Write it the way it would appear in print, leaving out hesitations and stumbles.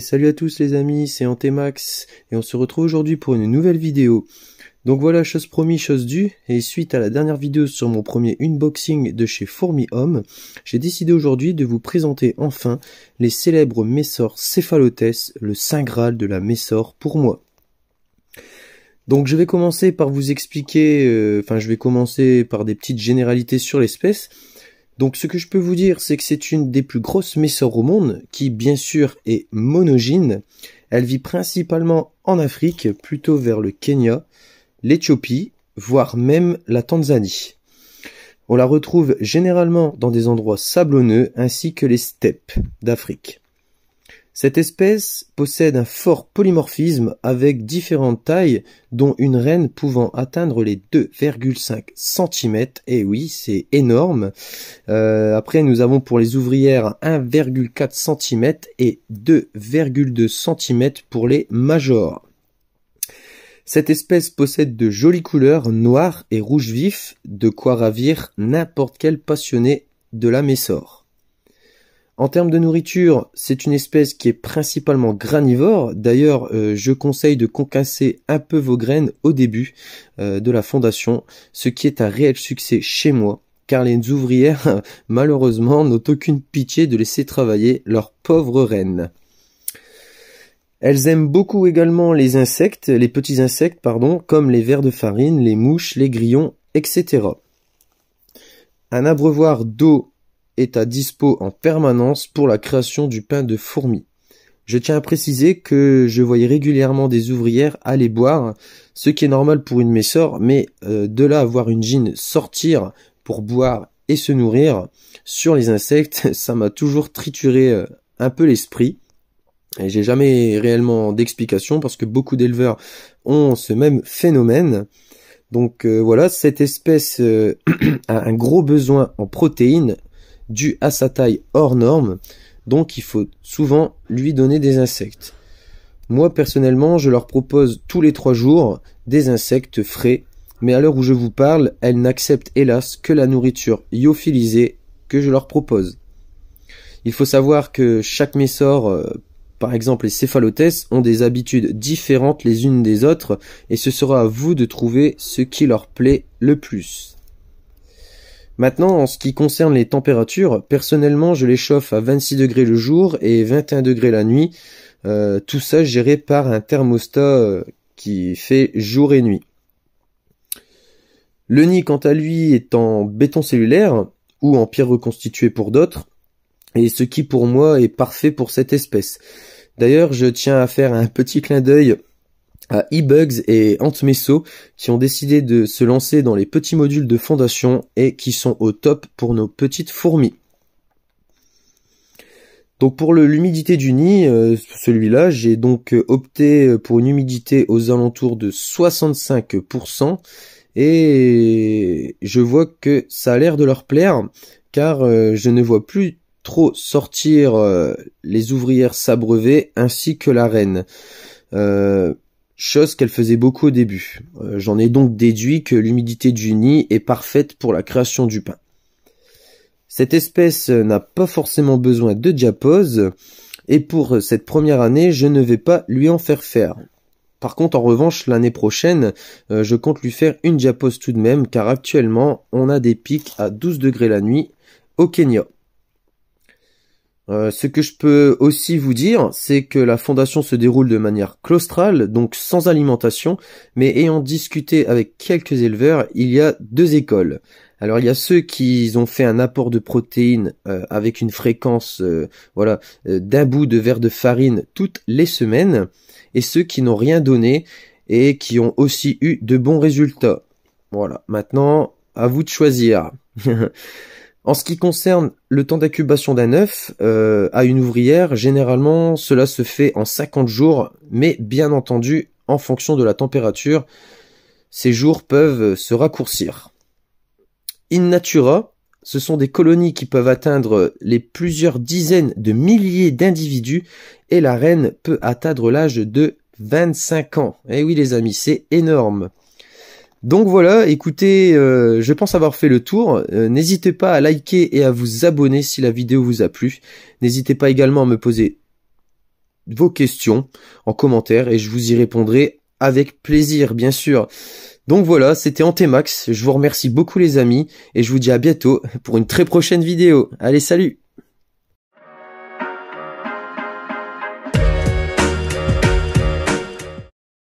Salut à tous les amis, c'est Antemax et on se retrouve aujourd'hui pour une nouvelle vidéo. Donc voilà, chose promis, chose due, et suite à la dernière vidéo sur mon premier unboxing de chez Fourmi Home, j'ai décidé aujourd'hui de vous présenter enfin les célèbres Messor Cephalotes, le Saint Graal de la Messor pour moi. Donc je vais commencer par vous expliquer, je vais commencer par des petites généralités sur l'espèce. Donc ce que je peux vous dire, c'est que c'est une des plus grosses Messor au monde, qui bien sûr est monogyne. Elle vit principalement en Afrique, plutôt vers le Kenya, l'Éthiopie, voire même la Tanzanie. On la retrouve généralement dans des endroits sablonneux ainsi que les steppes d'Afrique. Cette espèce possède un fort polymorphisme avec différentes tailles, dont une reine pouvant atteindre les 2,5 cm. Et oui, c'est énorme. Après, nous avons pour les ouvrières 1,4 cm et 2,2 cm pour les majors. Cette espèce possède de jolies couleurs noires et rouge vif, de quoi ravir n'importe quel passionné de la Messor. En termes de nourriture, c'est une espèce qui est principalement granivore. D'ailleurs, je conseille de concasser un peu vos graines au début de la fondation, ce qui est un réel succès chez moi, car les ouvrières, malheureusement, n'ont aucune pitié de laisser travailler leurs pauvres reines. Elles aiment beaucoup également les insectes, les petits insectes, comme les vers de farine, les mouches, les grillons, etc. Un abreuvoir d'eau est à dispo en permanence pour la création du pain de fourmi. Je tiens à préciser que je voyais régulièrement des ouvrières aller boire, ce qui est normal pour une Messor, mais de là à voir une gyne sortir pour boire et se nourrir sur les insectes, ça m'a toujours trituré un peu l'esprit. Et j'ai jamais réellement d'explication parce que beaucoup d'éleveurs ont ce même phénomène. Donc voilà, cette espèce a un gros besoin en protéines dû à sa taille hors norme, donc il faut souvent lui donner des insectes. Moi personnellement, je leur propose tous les 3 jours des insectes frais, mais à l'heure où je vous parle, elles n'acceptent hélas que la nourriture lyophilisée que je leur propose. Il faut savoir que chaque Messor, par exemple les Cephalotes, ont des habitudes différentes les unes des autres, et ce sera à vous de trouver ce qui leur plaît le plus. Maintenant, en ce qui concerne les températures, personnellement, je les chauffe à 26 degrés le jour et 21 degrés la nuit. Tout ça géré par un thermostat qui fait jour et nuit. Le nid, quant à lui, est en béton cellulaire ou en pierre reconstituée pour d'autres, et ce qui pour moi est parfait pour cette espèce. D'ailleurs, je tiens à faire un petit clin d'œil à eBugs et Antmesso qui ont décidé de se lancer dans les petits modules de fondation et qui sont au top pour nos petites fourmis. Donc pour l'humidité du nid, celui-là, j'ai donc opté pour une humidité aux alentours de 65% et je vois que ça a l'air de leur plaire car je ne vois plus trop sortir les ouvrières s'abreuver ainsi que la reine. Chose qu'elle faisait beaucoup au début. J'en ai donc déduit que l'humidité du nid est parfaite pour la création du pain. Cette espèce n'a pas forcément besoin de diapause, et pour cette première année, je ne vais pas lui en faire. Par contre, en revanche, l'année prochaine, je compte lui faire une diapause tout de même, car actuellement, on a des pics à 12 degrés la nuit au Kenya. Ce que je peux aussi vous dire, c'est que la fondation se déroule de manière claustrale, donc sans alimentation, mais ayant discuté avec quelques éleveurs, il y a 2 écoles. Alors il y a ceux qui ont fait un apport de protéines avec une fréquence d'un bout de verre de farine toutes les semaines, et ceux qui n'ont rien donné et qui ont aussi eu de bons résultats. Voilà, maintenant à vous de choisir. En ce qui concerne le temps d'incubation d'un œuf à une ouvrière, généralement cela se fait en 50 jours, mais bien entendu, en fonction de la température, ces jours peuvent se raccourcir. In natura, ce sont des colonies qui peuvent atteindre les plusieurs dizaines de milliers d'individus et la reine peut atteindre l'âge de 25 ans. Eh oui les amis, c'est énorme. Donc voilà, écoutez, je pense avoir fait le tour. N'hésitez pas à liker et à vous abonner si la vidéo vous a plu. N'hésitez pas également à me poser vos questions en commentaire et je vous y répondrai avec plaisir, bien sûr. Donc voilà, c'était Antemax, je vous remercie beaucoup les amis et je vous dis à bientôt pour une très prochaine vidéo. Allez, salut!